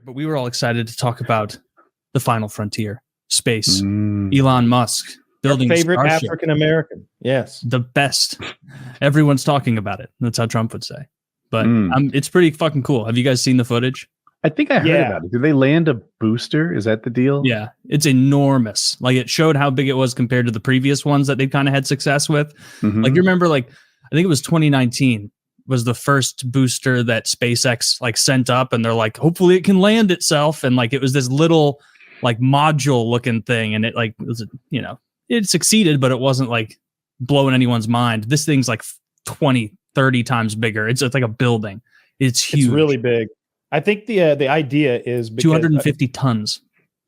But we were all excited to talk about the final frontier, space. Elon Musk building your favorite Starship. African American. Yes, the best. Everyone's talking about it. That's how Trump would say. But it's pretty fucking cool. Have you guys seen the footage? I think I heard about it. Did they land a booster? Is that the deal? Yeah, it's enormous. Like, it showed how big it was compared to the previous ones that they kind of had success with. Like, you remember, like, I think it was 2019 was the first booster that SpaceX like sent up, and they're like, hopefully it can land itself. And like, it was this little like module looking thing, and it like was, you know, it succeeded, but it wasn't like blowing anyone's mind. This thing's like 20, 30 times bigger. It's like a building. It's huge. It's really big. I think the idea is because, 250 tons.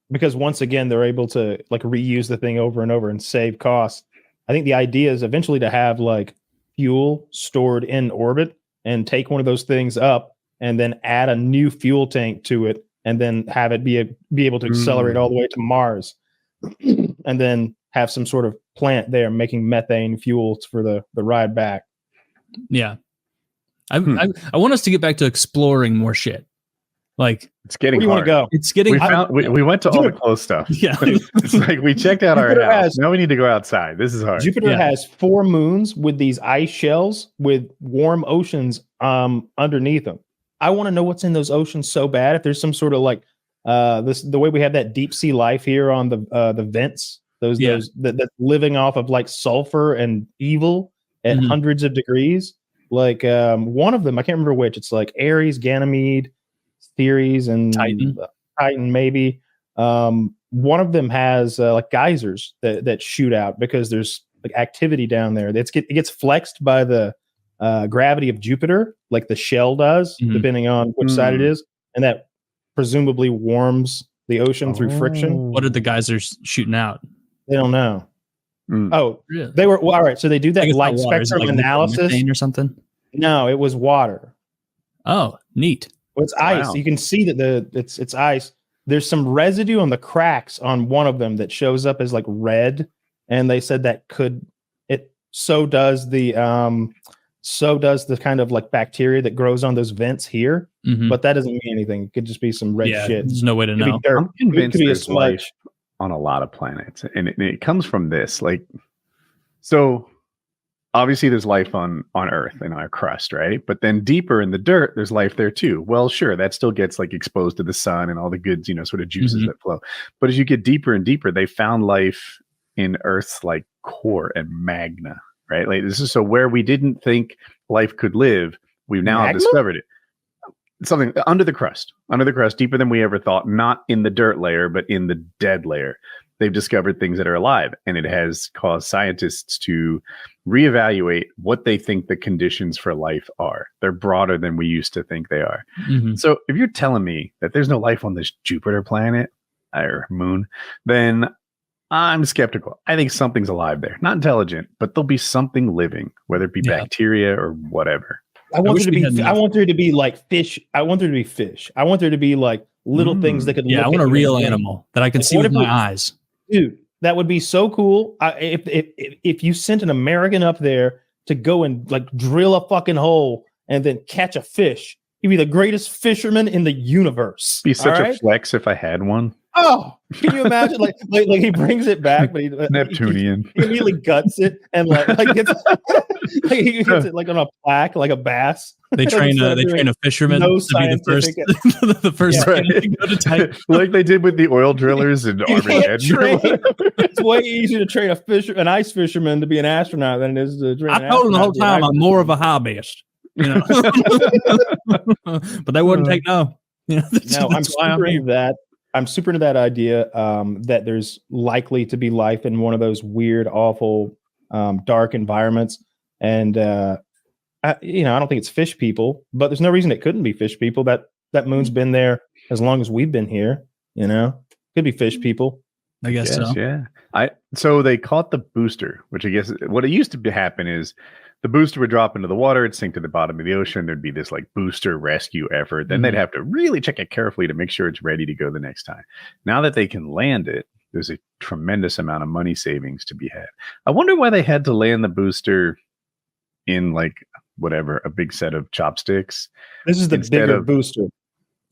Because once again, they're able to like reuse the thing over and over and save costs. I think the idea is eventually to have like fuel stored in orbit and take one of those things up and then add a new fuel tank to it and then have it be able to accelerate all the way to Mars and then have some sort of plant there making methane fuels for the ride back. Yeah. I want us to get back to exploring more shit. Like, it's getting where do you want to go? It's getting we went to all the close stuff. Yeah. It's like we checked out our house. Now we need to go outside. This is hard. Jupiter has 4 moons with these ice shells with warm oceans underneath them. I want to know what's in those oceans so bad. If there's some sort of like the way we have that deep sea life here on the vents, those that's living off of like sulfur and evil at hundreds of degrees. Like one of them, I can't remember which. It's like Ares, Ganymede, Ceres, and Titan maybe. One of them has like geysers that shoot out because there's like activity down there. It gets flexed by the gravity of Jupiter, like the shell does, depending on which side it is, and that presumably warms the ocean through friction. What are the geysers shooting out? They don't know. Oh, really? They were all right. So they do that light spectrum analysis or something. No, it was water. Oh, neat. Well, it's ice. Wow. You can see that it's ice. There's some residue on the cracks on one of them that shows up as like red, and they said that so does the kind of like bacteria that grows on those vents here, but that doesn't mean anything. It could just be some red shit. There's no way to know. I'm convinced there's life on a lot of planets, and it comes from this. Like, so obviously there's life on Earth in our crust, right? But then deeper in the dirt, there's life there too. Well, sure, that still gets like exposed to the sun and all the good, sort of juices that flow. But as you get deeper and deeper, they found life in Earth's like core and magna, right? Like, this is so where we didn't think life could live, we've now discovered it. Something under the crust, deeper than we ever thought, not in the dirt layer, but in the dead layer. They've discovered things that are alive, and it has caused scientists to reevaluate what they think the conditions for life are. They're broader than we used to think they are. So if you're telling me that there's no life on this Jupiter planet or moon, then I'm skeptical. I think something's alive there. Not intelligent, but there'll be something living, whether it be bacteria or whatever. I want there to be like fish. I want there to be fish. I want there to be like little things that could I want a real animal that I can see with my eyes. Dude, that would be so cool. If you sent an American up there to go and like drill a fucking hole and then catch a fish, he'd be the greatest fisherman in the universe. Be such a flex if I had one. Oh, can you imagine? like he brings it back, but Neptunian. He immediately guts it and he gets it like on a plaque, like a bass. They train a fisherman to be the first right. to go to Titan. Like they did with the oil drillers in Armageddon. It's way easier to train an ice fisherman to be an astronaut than it is to train. I told them the whole time I'm more of a hobbyist, but they wouldn't take no. No, I'm super into that. I'm super into that idea that there's likely to be life in one of those weird, awful, dark environments. And, I don't think it's fish people, but there's no reason it couldn't be fish people. That moon's been there as long as we've been here, Could be fish people. I guess so. Yeah. So they caught the booster, which I guess what it used to happen is the booster would drop into the water, it'd sink to the bottom of the ocean. There'd be this like booster rescue effort. Then they'd have to really check it carefully to make sure it's ready to go the next time. Now that they can land it, there's a tremendous amount of money savings to be had. I wonder why they had to land the booster in like whatever, a big set of chopsticks. This is the bigger booster.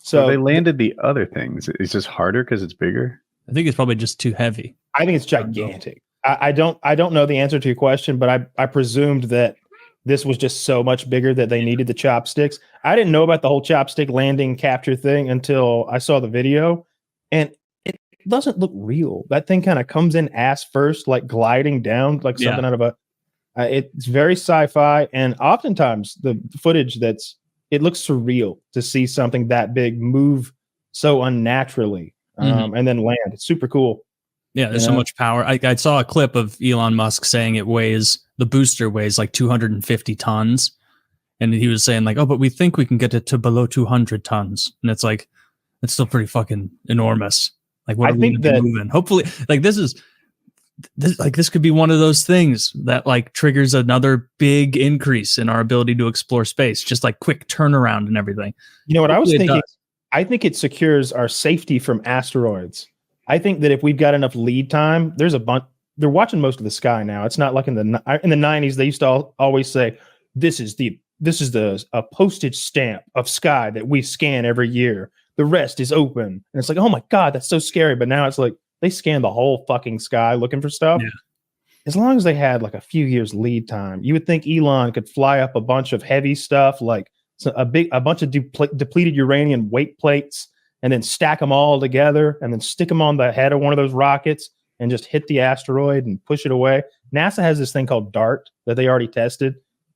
So they landed the other things. It's just harder because it's bigger. I think it's probably just too heavy. I think it's gigantic. I don't know the answer to your question, but I presumed that this was just so much bigger that they needed the chopsticks. I didn't know about the whole chopstick landing capture thing until I saw the video, and it doesn't look real. That thing kind of comes in ass first, like gliding down, like something out of a. It's very sci-fi, and oftentimes the footage it looks surreal to see something that big move so unnaturally, and then land. It's super cool. Yeah, there's so much power. I saw a clip of Elon Musk saying the booster weighs like 250 tons. And he was saying like, oh, but we think we can get it to below 200 tons. And it's like, it's still pretty fucking enormous. Like, what are we moving? Hopefully, like this could be one of those things that like triggers another big increase in our ability to explore space, just like quick turnaround and everything. You know what I was thinking? I think it secures our safety from asteroids. I think that if we've got enough lead time, there's a bunch. They're watching most of the sky now. It's not like in the 90s. They used to always say, "This is a postage stamp of sky that we scan every year. The rest is open." And it's like, oh my god, that's so scary. But now it's like they scan the whole fucking sky looking for stuff. Yeah. As long as they had like a few years lead time, you would think Elon could fly up a bunch of heavy stuff, like a bunch of depleted uranium weight plates, and then stack them all together and then stick them on the head of one of those rockets and just hit the asteroid and push it away. NASA has this thing called DART that they already tested,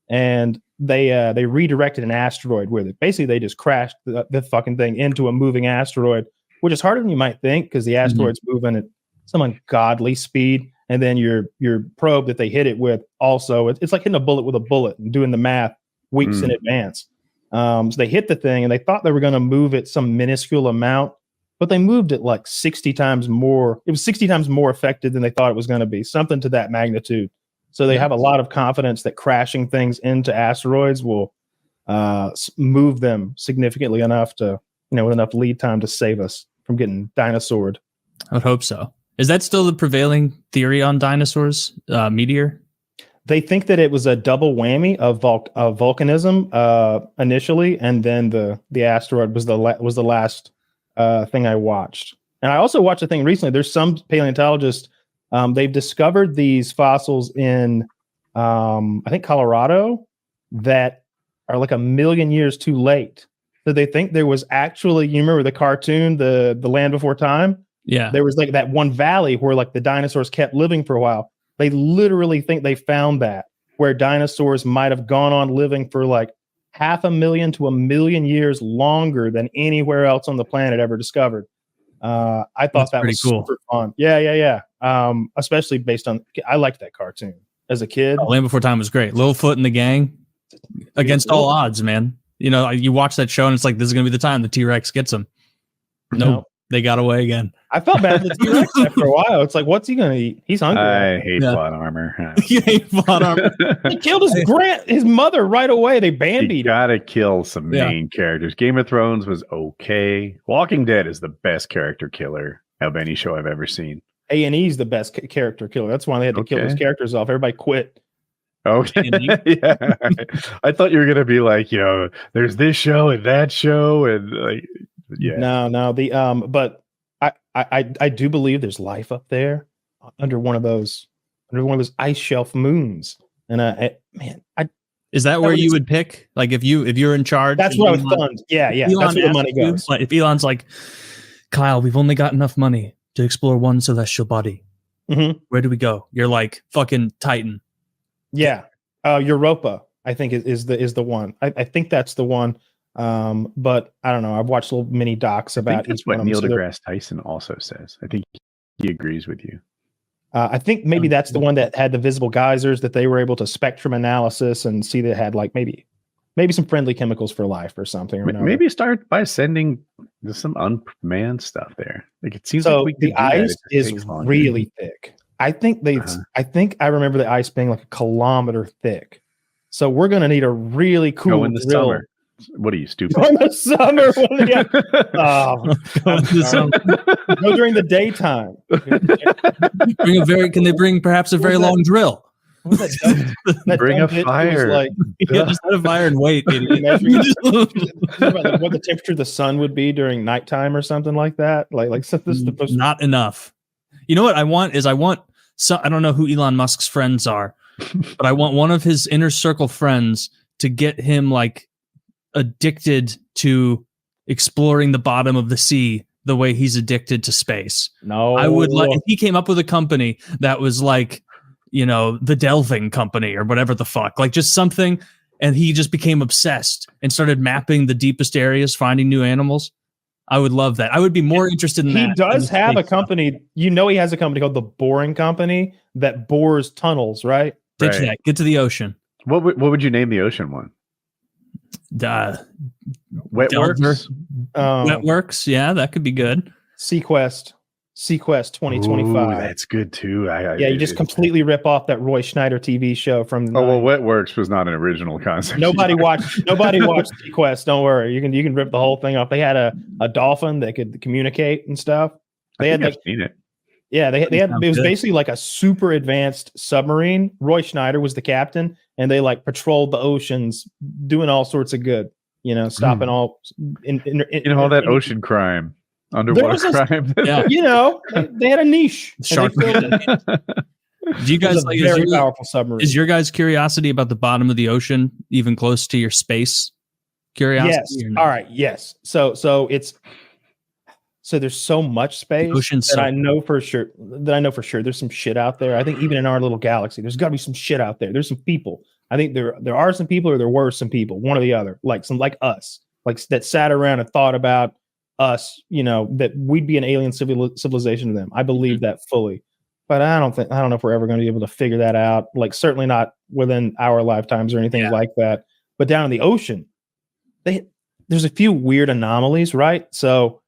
and they redirected an asteroid with it. Basically, they just crashed the fucking thing into a moving asteroid, which is harder than you might think because the asteroid's moving at some ungodly speed. And then your probe that they hit it with also, it's like hitting a bullet with a bullet and doing the math weeks in advance. So they hit the thing and they thought they were going to move it some minuscule amount, but they moved it like 60 times more. It was 60 times more effective than they thought it was going to be, something to that magnitude. So they have a lot of confidence that crashing things into asteroids will move them significantly enough to, with enough lead time to save us from getting dinosaured. I would hope so. Is that still the prevailing theory on dinosaurs, meteor? They think that it was a double whammy of volcanism initially, and then the asteroid was the last thing I watched. And I also watched a thing recently. There's some paleontologists, they've discovered these fossils in, I think, Colorado that are like 1 million years too late. So they think there was actually, you remember the cartoon, the Land Before Time? Yeah. There was like that one valley where like the dinosaurs kept living for a while. They literally think they found that, where dinosaurs might have gone on living for like 500,000 to 1 million years longer than anywhere else on the planet ever discovered. I thought that was cool. Super fun. Yeah. Especially based on, I liked that cartoon as a kid. Land Before Time was great. Littlefoot and the gang against all odds, man. You watch that show and it's like, this is going to be the time the T-Rex gets them. Nope. They got away again. I felt bad for the T-Rex after a while. It's like, what's he going to eat? He's hungry. I hate plot armor. You hate plot armor. He killed his mother right away. They bandied. You gotta kill some main characters. Game of Thrones was okay. Walking Dead is the best character killer of any show I've ever seen. A&E's the best character killer. That's why they had to kill his characters off. Everybody quit. Okay. Yeah. I thought you were gonna be like, there's this show and that show and like. Yeah. No. But I do believe there's life up there under one of those ice shelf moons. And is that where you would pick? Like if you're in charge? That's what I was done. Yeah. That's where the money goes. If Elon's like, Kyle, we've only got enough money to explore one celestial body. Mm-hmm. Where do we go? You're like fucking Titan. Yeah. Europa, I think is the one. I think that's the one. But I don't know. I've watched little mini docs about that's what Neil deGrasse Tyson also says. I think he agrees with you. I think maybe that's the one that had the visible geysers that they were able to spectrum analysis and see that it had like maybe some friendly chemicals for life or something. Or maybe start by sending some unmanned stuff there. Like it seems so like the ice is really thick. I think I remember the ice being like 1 kilometer thick. So we're going to need a really cool in the summer. What are you, stupid? In the summer. Go during the daytime. Can they bring perhaps a very long drill? What was that Bring a dumb bitch who was fire. like, Just let a fire and wait. measuring about what the temperature of the sun would be during nighttime or something like that. Like so this is the most Not enough. You know what I want so I don't know who Elon Musk's friends are, but I want one of his inner circle friends to get him like addicted to exploring the bottom of the sea the way he's addicted to space. No, I would like if he came up with a company that was like, you know, the Delving Company or whatever the fuck, like just something, and he just became obsessed and started mapping the deepest areas, finding new animals. I would love that. I would be more interested in that. He does have a company. You know, he has a company called the Boring Company that bores tunnels, right? Ditch that. Get to the ocean. What would you name the ocean one? Wetworks. Wetworks. Yeah, that could be good. Sequest 2025. Ooh, that's good too. Yeah, you just completely rip off that Roy Schneider TV show from the. Oh well, Wetworks was not an original concept. Nobody watched Sequest. Don't worry, you can rip the whole thing off. They had a dolphin that could communicate and stuff. They had I've seen it. Yeah, they had. It was basically like a super advanced submarine. Roy Schneider was the captain, and they like patrolled the oceans, doing all sorts of good. You know, stopping all all that ocean crime, underwater crime. Yeah, you know, they had a niche. Shark. Do you guys like very powerful submarine? Is your guys' curiosity about the bottom of the ocean even close to your space curiosity? Yes. All right. Yes. So there's so much space that I know for sure. There's some shit out there. I think even in our little galaxy, there's got to be some shit out there. There's some people. I think there are some people, or there were some people, one or the other, like us, like that sat around and thought about us. You know, that we'd be an alien civilization to them. I believe that fully, but I don't know if we're ever going to be able to figure that out. Like certainly not within our lifetimes or anything like that. But down in the ocean, there's a few weird anomalies, right? So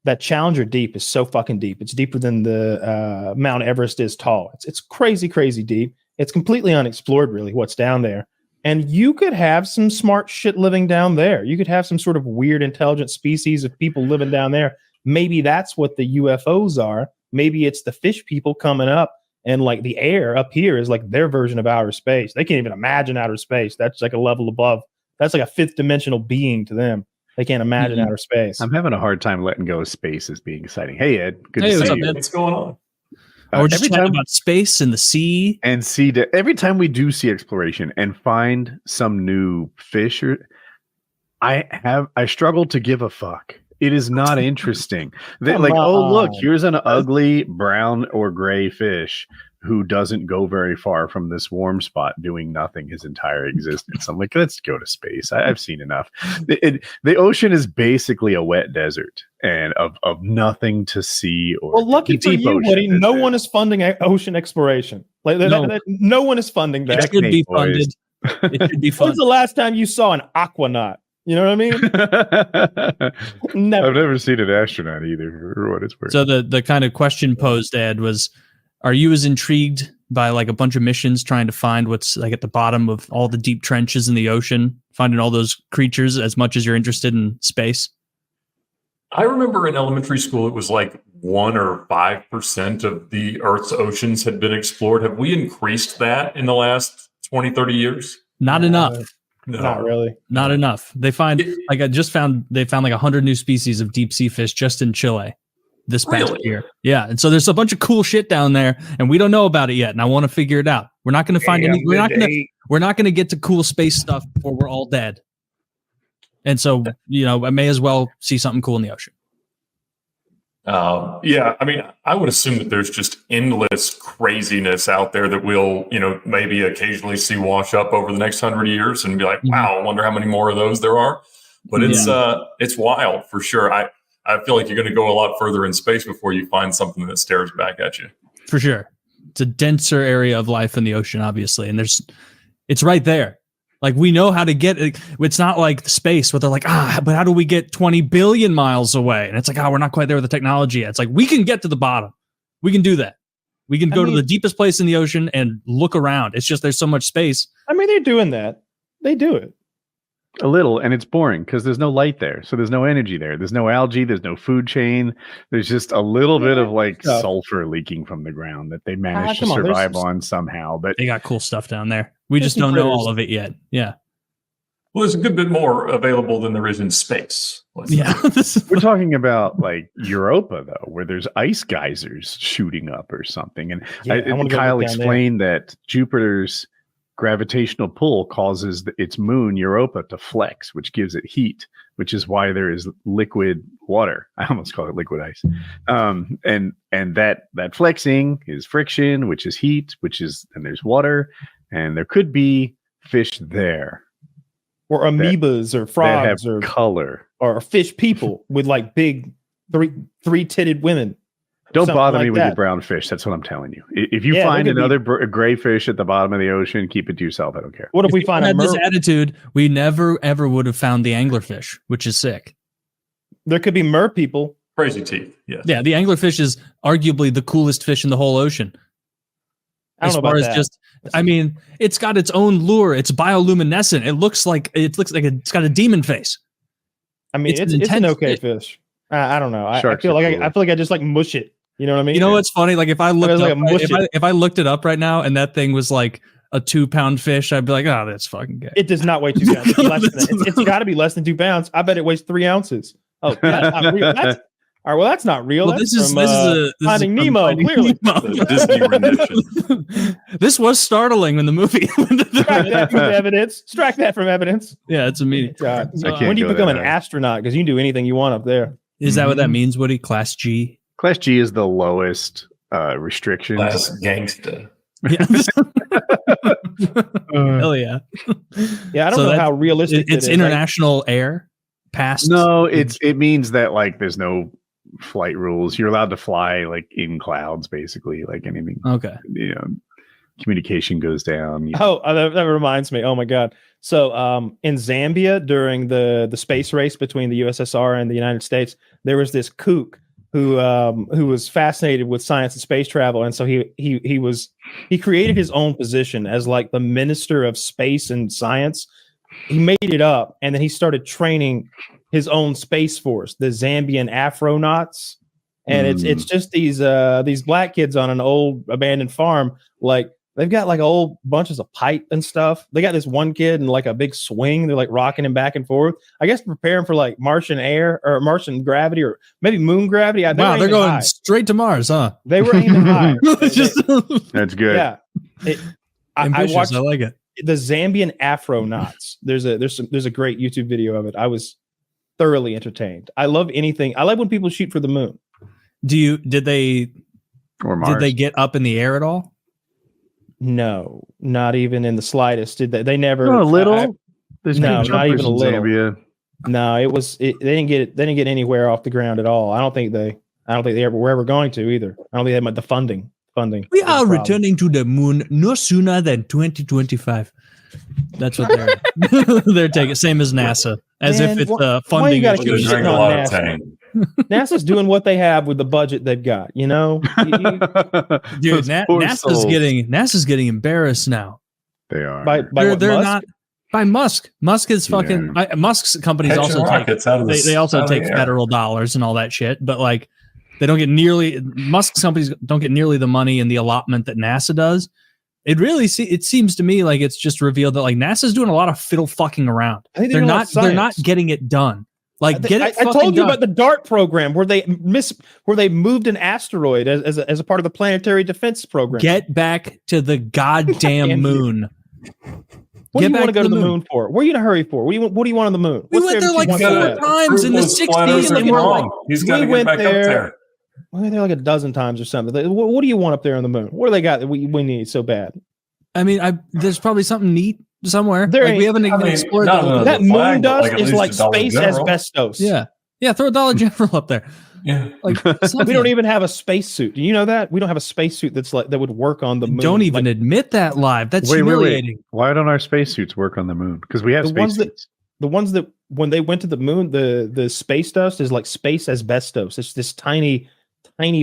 that Challenger Deep is so fucking deep. It's deeper than the Mount Everest is tall. It's crazy, crazy deep. It's completely unexplored, really, what's down there. And you could have some smart shit living down there. You could have some sort of weird, intelligent species of people living down there. Maybe that's what the UFOs are. Maybe it's the fish people coming up, and like the air up here is like their version of outer space. They can't even imagine outer space. That's like a level above. That's like a fifth dimensional being to them. They can't imagine outer space. I'm having a hard time letting go of space as being exciting. Hey, Ed. Good to see you. What's going on? We're just talking about space and the sea. And every time we do sea exploration and find some new fish, I struggle to give a fuck. It is not interesting. Oh, look, here's an ugly brown or gray fish who doesn't go very far from this warm spot doing nothing his entire existence. I'm like, let's go to space. I've seen enough. The ocean is basically a wet desert and of nothing to see. Or lucky for you, Woody, no one is funding ocean exploration. No one is funding that. It should be funded. It should be funded. When's the last time you saw an aquanaut? You know what I mean? I've never seen an astronaut either, for what it's worth. So the kind of question posed, Ed, was, are you as intrigued by like a bunch of missions trying to find what's like at the bottom of all the deep trenches in the ocean, finding all those creatures as much as you're interested in space? I remember in elementary school, it was like 1 or 5% of the Earth's oceans had been explored. Have we increased that in the last 20, 30 years? Not enough. No. Not really. Not enough. They found like 100 new species of deep sea fish just in Chile this past year. Yeah. And so there's a bunch of cool shit down there and we don't know about it yet. And I want to figure it out. We're not going to find any, we're not going to get to cool space stuff before we're all dead. And so, you know, I may as well see something cool in the ocean. Yeah, I mean, I would assume that there's just endless craziness out there that we'll, you know, maybe occasionally see wash up over the next 100 years and be like, wow, I wonder how many more of those there are. But it's wild for sure. I feel like you're going to go a lot further in space before you find something that stares back at you. For sure. It's a denser area of life in the ocean, obviously. And it's right there. Like we know how to get it. It's not like space where they're like, but how do we get 20 billion miles away? And it's like, we're not quite there with the technology yet. It's like, we can get to the bottom. We can do that. We can go to the deepest place in the ocean and look around. It's just, there's so much space. I mean, they're doing that. They do it. A little, and it's boring because there's no light there, so there's no energy there. There's no algae. There's no food chain. There's just a little bit of like sulfur leaking from the ground that they managed to survive on somehow. But they got cool stuff down there. We just don't know all of it yet. Yeah. Well, there's a good bit more available than there is in space. Yeah. We're talking about like Europa, though, where there's ice geysers shooting up or something. And Kyle explained that Jupiter's gravitational pull causes its moon Europa to flex, which gives it heat, which is why there is liquid water. I almost call it liquid ice. And that flexing is friction, which is heat, and there's water, and there could be fish there. Or amoebas or frogs or color. Or fish people with like big three-titted women. Don't bother me with your brown fish. That's what I'm telling you. If you find another gray fish at the bottom of the ocean, keep it to yourself. I don't care. What if we find this attitude? We never ever would have found the anglerfish, which is sick. There could be mer people. Crazy teeth. Yes. Yeah, the anglerfish is arguably the coolest fish in the whole ocean. I don't know about that. I mean, it's got its own lure. It's bioluminescent. It looks like it's got a demon face. I mean, it's an okay fish. I don't know. I feel like I just like mush it. You know what I mean? You know what's funny? Like if I looked if I looked it up right now and that thing was like a 2-pound fish, I'd be like, oh, that's fucking gay. It does not weigh 2 pounds. It's less than that. It's got to be less than 2 pounds. I bet it weighs 3 ounces. Oh, that's not real. All right, well, that's not real. Well, this is Finding Nemo, clearly. The Disney rendition. This was startling in the movie. Strike that from evidence. Yeah, it's immediate. God. So, when do you become an astronaut? Because you can do anything you want up there. Is that what that means, Woody? Class G? Class G is the lowest restriction. Class gangsta. Yeah. Hell yeah. Yeah, I don't know how realistic it's international air past. No, it means that like there's no flight rules. You're allowed to fly like in clouds, basically, like anything. Okay. You know, communication goes down. Oh, that reminds me. Oh my God. So in Zambia during the space race between the USSR and the United States, there was this kook who was fascinated with science and space travel, and so he created his own position as like the Minister of Space and Science. He made it up, and then he started training his own space force, the Zambian Afronauts, and it's just these black kids on an old abandoned farm. Like they've got like old bunches of pipe and stuff. They got this one kid in like a big swing. They're like rocking him back and forth. I guess preparing for like Martian air or Martian gravity or maybe moon gravity. Wow, they're going straight to Mars, huh? They were aiming high. That's good. Yeah, I watched. I like it. The Zambian Afronauts. There's a great YouTube video of it. I was thoroughly entertained. I love anything. I like when people shoot for the moon. Did they get up in the air at all? No, not even in the slightest. Did they? They never. Not a little. No, not even a little. Zambia. No, they didn't get anywhere off the ground at all. I don't think they were ever going to either. I don't think they had the funding. We are returning to the moon no sooner than 2025. That's what they're taking. Same as NASA, as if it's funding. NASA's doing what they have with the budget they've got. You know, dude. NASA's getting embarrassed now. They are. They're not. By Musk. Musk is fucking. Musk's companies also take federal dollars and all that shit, but like. They don't get Musk's companies don't get nearly the money and the allotment that NASA does. It seems to me like it's just revealed that like NASA's doing a lot of fiddle fucking around. They're not getting it done. Like I told you about the DART program where they moved an asteroid as a part of the planetary defense program. Get back to the goddamn moon. What do you want to go to the moon for? What are you in a hurry for? What do you want on the moon? We went there like 4 times in the 60s. And we're like, he's got to get back up there. We went there like a dozen times or something. What do you want up there on the moon? What do they got that we need so bad? I mean, there's probably something neat somewhere. We haven't even explored that moon dust is like space asbestos. Yeah. Throw a Dollar General up there. Yeah, like we don't even have a spacesuit. Do you know that we don't have a spacesuit that would work on the moon? Don't even admit that live. That's humiliating. Wait. Why don't our spacesuits work on the moon? Because we have spacesuits. The ones that when they went to the moon, the space dust is like space asbestos. It's this tiny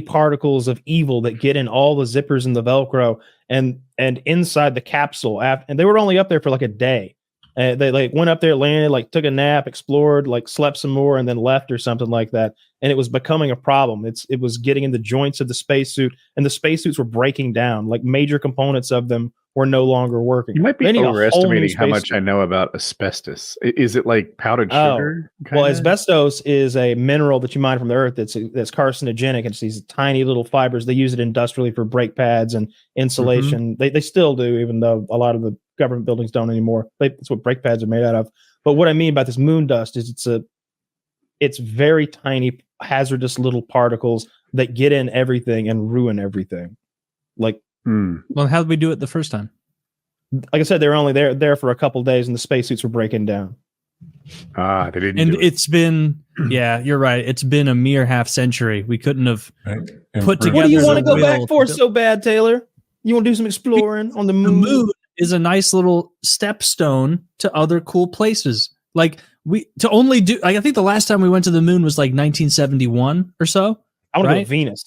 particles of evil that get in all the zippers and the Velcro and inside the capsule. And they were only up there for like a day. And they like went up there, landed, like took a nap, explored, like slept some more, and then left or something like that. And it was becoming a problem. It was getting in the joints of the spacesuit, and the spacesuits were breaking down. Like major components of them were no longer working. You might be overestimating how much I know about asbestos. Is it like powdered sugar? Well, asbestos is a mineral that you mine from the earth that's carcinogenic. It's these tiny little fibers. They use it industrially for brake pads and insulation. They still do, even though a lot of the government buildings don't anymore. That's what brake pads are made out of. But what I mean by this moon dust is it's very tiny, hazardous little particles that get in everything and ruin everything. Like, well, how did we do it the first time? Like I said, they were only there for a couple of days, and the spacesuits were breaking down. They didn't. And it's been, yeah, you're right. It's been a mere half century. We couldn't have put together. What do you want to go back for so bad, Taylor? You want to do some exploring on the moon? The moon is a nice little stepstone to other cool places. Like I think the last time we went to the moon was like 1971 or so. I want to go to Venus.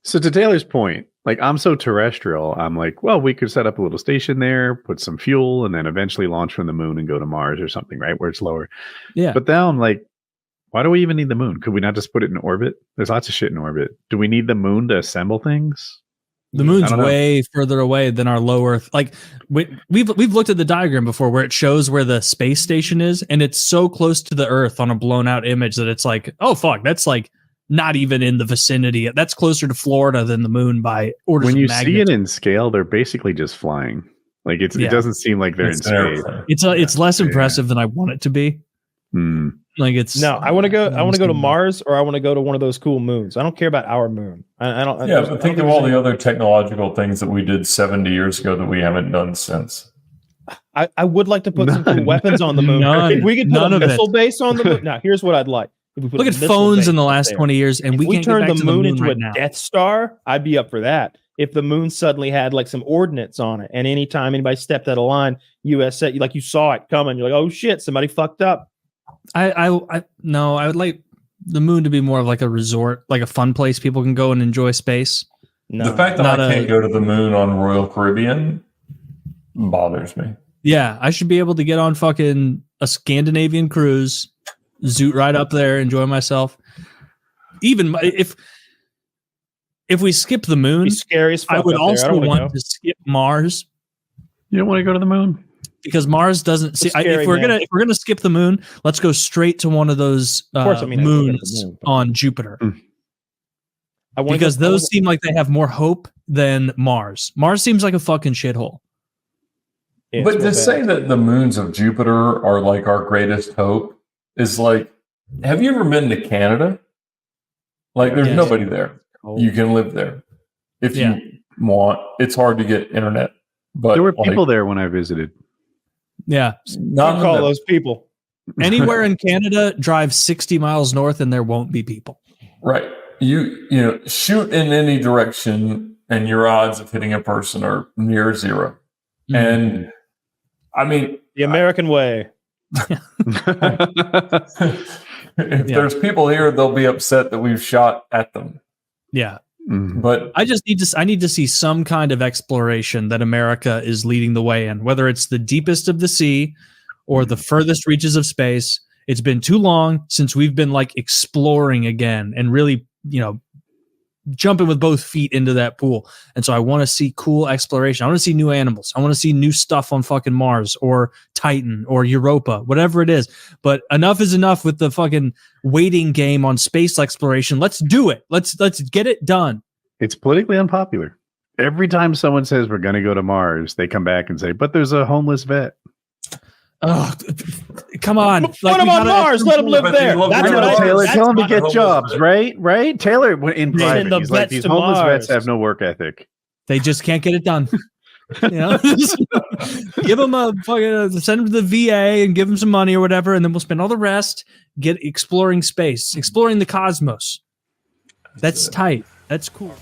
So to Taylor's point, like I'm so terrestrial, I'm like, well, we could set up a little station there, put some fuel, and then eventually launch from the moon and go to Mars or something, right? Where it's lower. Yeah. But now I'm like, why do we even need the moon? Could we not just put it in orbit? There's lots of shit in orbit. Do we need the moon to assemble things? The moon's way further away than our low Earth. Like we've looked at the diagram before where it shows where the space station is, and it's so close to the Earth on a blown out image that it's like, oh fuck, that's like not even in the vicinity. That's closer to Florida than the moon by orders of magnitude. When you see it in scale, they're basically just flying. Like it doesn't seem like they're in space. It's less impressive than I want it to be. Like it's I want to go to Mars, or I want to go to one of those cool moons. I don't care about our moon. I don't. But think of all the other technological things that we did 70 years ago that we haven't done since. I would like to put some cool weapons on the moon. If we could put a missile base on the moon. Now, here's what I'd like. Look at phones in the last 20 years, and we can't turn the moon into right a now. Death Star. I'd be up for that. If the moon suddenly had like some ordnance on it, and anytime anybody stepped out of line, USA, like you saw it coming, you're like, oh shit, somebody fucked up. I would like the moon to be more of like a resort, like a fun place people can go and enjoy space. The fact that I can't go to the moon on Royal Caribbean bothers me. Yeah, I should be able to get on fucking a Scandinavian cruise, zoot right up there, enjoy myself. Even if we skip the moon, scary as fuck, I would also want to skip Mars. You don't want to go to the moon? Because Mars doesn't see. If we're gonna skip the moon, let's go straight to one of those moons on Jupiter. Because those seem like they have more hope than Mars. Mars seems like a fucking shithole. But to say that the moons of Jupiter are like our greatest hope is like, have you ever been to Canada? Like, there's nobody there. You can live there if you want. It's hard to get internet, but there were people there when I visited. Yeah, not call those people. Anywhere in Canada, drive 60 miles north, and there won't be people. Right. You know, shoot in any direction, and your odds of hitting a person are near zero. Mm-hmm. And I mean, the American way. If there's people here, they'll be upset that we've shot at them. Yeah. Mm-hmm. But I need to see some kind of exploration that America is leading the way in, whether it's the deepest of the sea or the furthest reaches of space. It's been too long since we've been like exploring again and really, jumping with both feet into that pool. And so I want to see cool exploration. I want to see new animals. I want to see new stuff on fucking Mars or Titan or Europa, whatever it is. But enough is enough with the fucking waiting game on space exploration. Let's do it. Let's get it done. It's politically unpopular. Every time someone says we're going to go to Mars, they come back and say, but there's a homeless vet. Oh, come on. Put him on Mars. Let him live there. That's what Taylor, tell him to get jobs, right? Taylor, in private, he's like, these homeless vets have no work ethic. They just can't get it done. Give them send them to the VA and give them some money or whatever, and then we'll spend all the rest exploring space, exploring the cosmos. That's tight. That's cool.